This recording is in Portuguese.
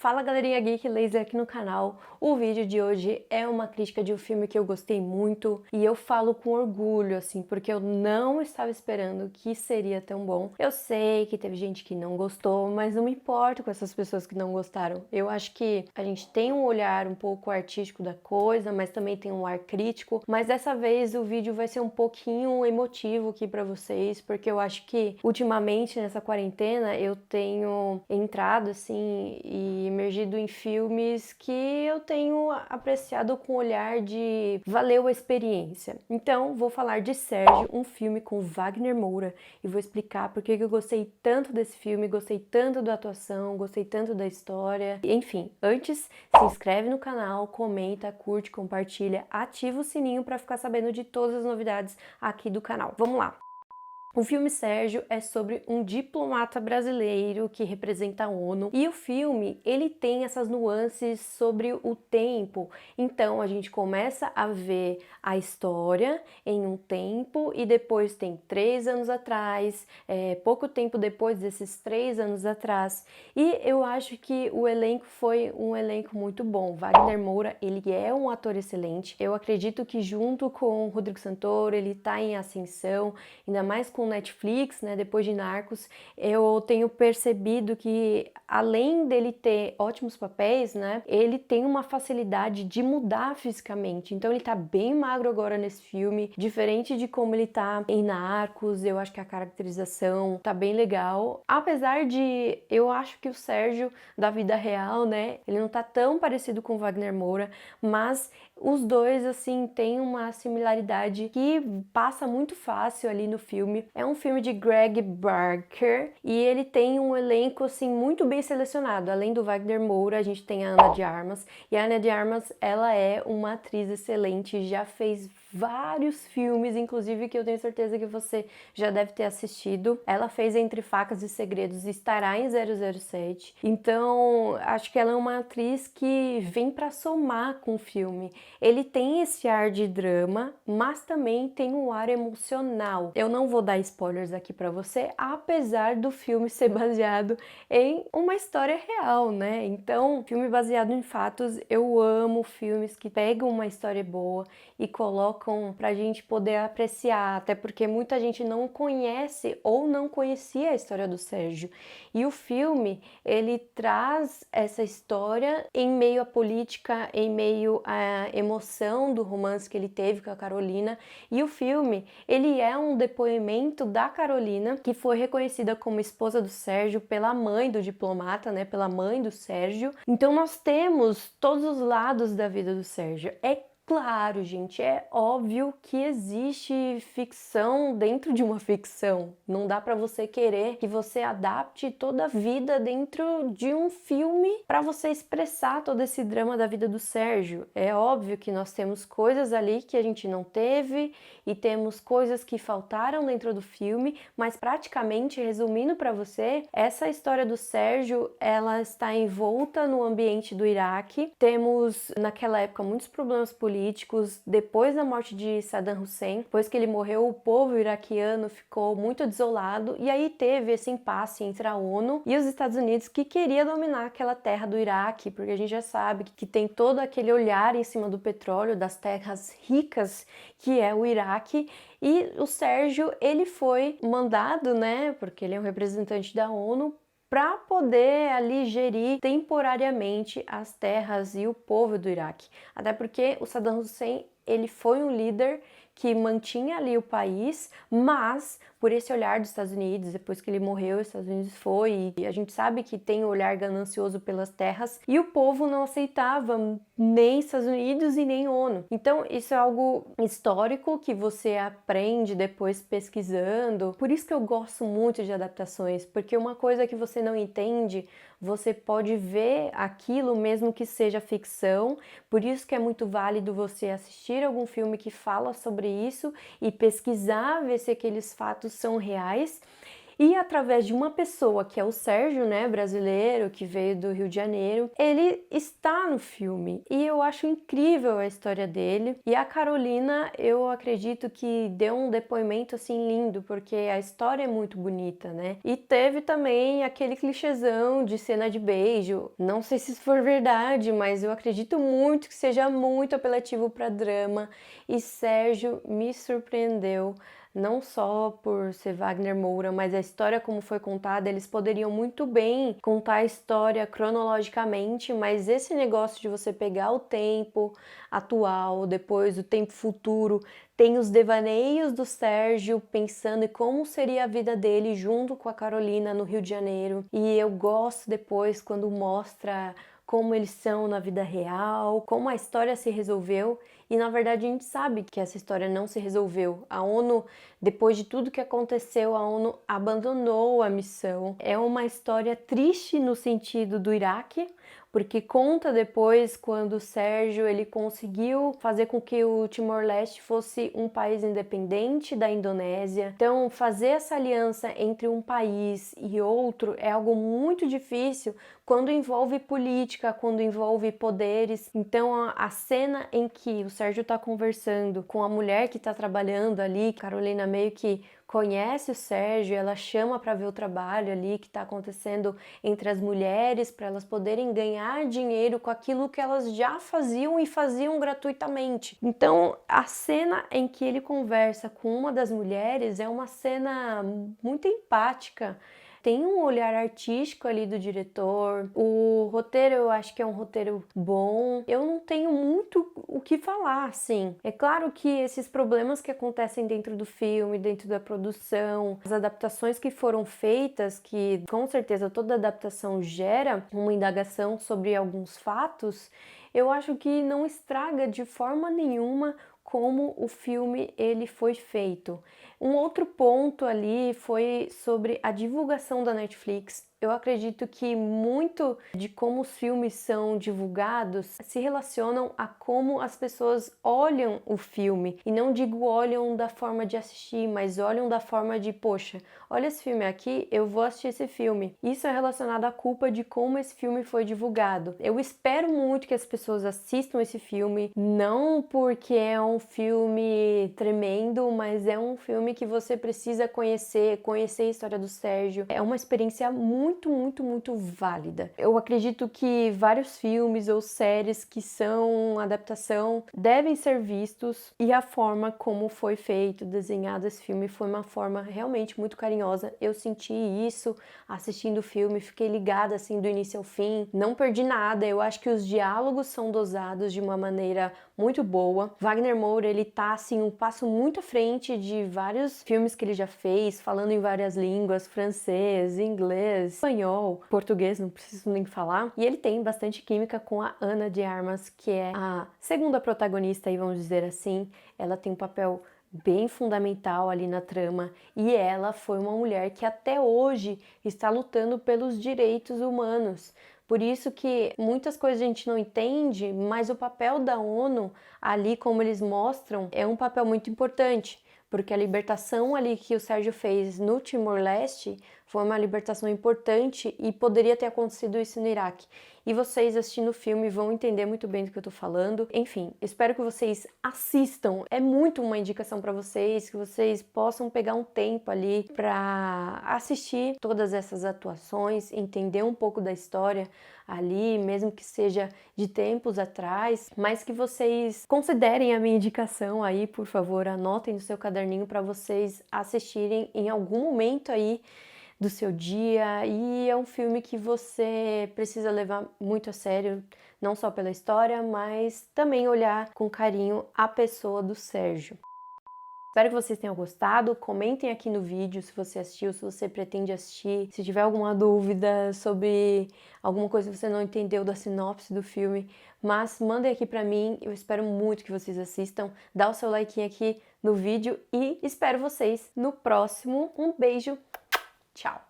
Fala galerinha geek laser aqui no canal. O vídeo de hoje é uma crítica de um filme que eu gostei muito e eu falo com orgulho assim, porque eu não estava esperando que seria tão bom. Eu sei que teve gente que não gostou, mas não me importo com essas pessoas que não gostaram. Eu acho que a gente tem um olhar um pouco artístico da coisa, mas também tem um ar crítico, mas dessa vez o vídeo vai ser um pouquinho emotivo aqui pra vocês, porque eu acho que ultimamente nessa quarentena eu tenho entrado assim e imergido em filmes que eu tenho apreciado com o olhar de valeu a experiência. Então, vou falar de Sérgio, um filme com Wagner Moura, e vou explicar por que eu gostei tanto desse filme, gostei tanto da atuação, gostei tanto da história. Enfim, antes, se inscreve no canal, comenta, curte, compartilha, ativa o sininho para ficar sabendo de todas as novidades aqui do canal. Vamos lá! O filme Sérgio é sobre um diplomata brasileiro que representa a ONU e o filme ele tem essas nuances sobre o tempo. Então a gente começa a ver a história em um tempo e depois tem 3 anos atrás, pouco tempo depois desses 3 anos atrás. E eu acho que o elenco foi um elenco muito bom. Wagner Moura, ele é um ator excelente. Eu acredito que junto com o Rodrigo Santoro ele tá em ascensão, ainda mais com Netflix, né, depois de Narcos, eu tenho percebido que além dele ter ótimos papéis, né, ele tem uma facilidade de mudar fisicamente. Então ele tá bem magro agora nesse filme, diferente de como ele tá em Narcos. Eu acho que a caracterização tá bem legal. Apesar de eu acho que o Sérgio da vida real, né, ele não tá tão parecido com o Wagner Moura, mas os dois, assim, têm uma similaridade que passa muito fácil ali no filme. É um filme de Greg Barker e ele tem um elenco, assim, muito bem selecionado. Além do Wagner Moura, a gente tem a Ana de Armas. E a Ana de Armas, ela é uma atriz excelente, já fez vários filmes, inclusive que eu tenho certeza que você já deve ter assistido. Ela fez Entre Facas e Segredos e estará em 007. Então, acho que ela é uma atriz que vem para somar com o filme. Ele tem esse ar de drama, mas também tem um ar emocional. Eu não vou dar spoilers aqui para você, apesar do filme ser baseado em uma história real, né? Então, filme baseado em fatos, eu amo filmes que pegam uma história boa e colocam pra gente poder apreciar, até porque muita gente não conhece ou não conhecia a história do Sérgio. E o filme, ele traz essa história em meio à política, em meio à emoção do romance que ele teve com a Carolina. E o filme, ele é um depoimento da Carolina, que foi reconhecida como esposa do Sérgio pela mãe do diplomata, né, pela mãe do Sérgio. Então nós temos todos os lados da vida do Sérgio. É claro, gente, é óbvio que existe ficção dentro de uma ficção. Não dá para você querer que você adapte toda a vida dentro de um filme para você expressar todo esse drama da vida do Sérgio. É óbvio que nós temos coisas ali que a gente não teve e temos coisas que faltaram dentro do filme, mas praticamente, resumindo para você, essa história do Sérgio, ela está envolta no ambiente do Iraque. Temos naquela época muitos problemas políticos. Depois da morte de Saddam Hussein, depois que ele morreu, o povo iraquiano ficou muito desolado e aí teve esse impasse entre a ONU e os Estados Unidos, que queria dominar aquela terra do Iraque, porque a gente já sabe que tem todo aquele olhar em cima do petróleo, das terras ricas que é o Iraque. E o Sérgio, ele foi mandado, né, porque ele é um representante da ONU, para poder ali gerir temporariamente as terras e o povo do Iraque. Até porque o Saddam Hussein, ele foi um líder que mantinha ali o país, mas por esse olhar dos Estados Unidos, depois que ele morreu, os Estados Unidos foi, e a gente sabe que tem um olhar ganancioso pelas terras, e o povo não aceitava nem Estados Unidos e nem ONU. Então isso é algo histórico que você aprende depois pesquisando. Por isso que eu gosto muito de adaptações, porque uma coisa que você não entende, você pode ver aquilo mesmo que seja ficção. Por isso que é muito válido você assistir algum filme que fala sobre isso e pesquisar, ver se aqueles fatos são reais. E através de uma pessoa, que é o Sérgio, né, brasileiro, que veio do Rio de Janeiro, ele está no filme. E eu acho incrível a história dele. E a Carolina, eu acredito que deu um depoimento assim lindo, porque a história é muito bonita, né? E teve também aquele clichêzão de cena de beijo. Não sei se isso for verdade, mas eu acredito muito que seja muito apelativo para drama. E Sérgio me surpreendeu, não só por ser Wagner Moura, mas a história como foi contada. Eles poderiam muito bem contar a história cronologicamente, mas esse negócio de você pegar o tempo atual, depois o tempo futuro, tem os devaneios do Sérgio pensando em como seria a vida dele junto com a Carolina no Rio de Janeiro. E eu gosto depois quando mostra como eles são na vida real, como a história se resolveu. E na verdade a gente sabe que essa história não se resolveu. A ONU, depois de tudo que aconteceu, a ONU abandonou a missão. É uma história triste no sentido do Iraque, porque conta depois quando o Sérgio ele conseguiu fazer com que o Timor-Leste fosse um país independente da Indonésia. Então, fazer essa aliança entre um país e outro é algo muito difícil quando envolve política, quando envolve poderes. Então, a cena em que o Sérgio está conversando com a mulher que está trabalhando ali, Carolina meio que conhece o Sérgio, ela chama para ver o trabalho ali que está acontecendo entre as mulheres, para elas poderem ganhar dinheiro com aquilo que elas já faziam e faziam gratuitamente. Então, a cena em que ele conversa com uma das mulheres é uma cena muito empática. Tem um olhar artístico ali do diretor. O roteiro eu acho que é um roteiro bom. Eu não tenho muito o que falar, assim. É claro que esses problemas que acontecem dentro do filme, dentro da produção, as adaptações que foram feitas, que com certeza toda adaptação gera uma indagação sobre alguns fatos, eu acho que não estraga de forma nenhuma como o filme ele foi feito. Um outro ponto ali foi sobre a divulgação da Netflix. Eu acredito que muito de como os filmes são divulgados se relacionam a como as pessoas olham o filme. E não digo olham da forma de assistir, mas olham da forma de, poxa, olha esse filme aqui, eu vou assistir esse filme. Isso é relacionado à culpa de como esse filme foi divulgado. Eu espero muito que as pessoas assistam esse filme, não porque é um filme tremendo, mas é um filme que você precisa conhecer a história do Sérgio. É uma experiência muito válida. Eu acredito que vários filmes ou séries que são adaptação devem ser vistos, e a forma como foi feito, desenhado esse filme foi uma forma realmente muito carinhosa. Eu senti isso assistindo o filme, fiquei ligada assim do início ao fim, não perdi nada. Eu acho que os diálogos são dosados de uma maneira muito boa. Wagner Moura, ele tá assim um passo muito à frente de vários filmes que ele já fez, falando em várias línguas, francês, inglês, espanhol, português, não preciso nem falar. E ele tem bastante química com a Ana de Armas, que é a segunda protagonista, aí vamos dizer assim. Ela tem um papel bem fundamental ali na trama, e ela foi uma mulher que até hoje está lutando pelos direitos humanos. Por isso que muitas coisas a gente não entende, mas o papel da ONU ali, como eles mostram, é um papel muito importante, porque a libertação ali que o Sérgio fez no Timor-Leste foi uma libertação importante e poderia ter acontecido isso no Iraque. E vocês assistindo o filme vão entender muito bem do que eu tô falando. Enfim, espero que vocês assistam. É muito uma indicação para vocês, que vocês possam pegar um tempo ali para assistir todas essas atuações, entender um pouco da história ali, mesmo que seja de tempos atrás, mas que vocês considerem a minha indicação aí, por favor, anotem no seu caderninho para vocês assistirem em algum momento aí do seu dia. E é um filme que você precisa levar muito a sério, não só pela história, mas também olhar com carinho a pessoa do Sérgio. Espero que vocês tenham gostado. Comentem aqui no vídeo se você assistiu, se você pretende assistir. Se tiver alguma dúvida sobre alguma coisa que você não entendeu da sinopse do filme, mas mandem aqui pra mim. Eu espero muito que vocês assistam. Dá o seu like aqui no vídeo e espero vocês no próximo. Um beijo, tchau!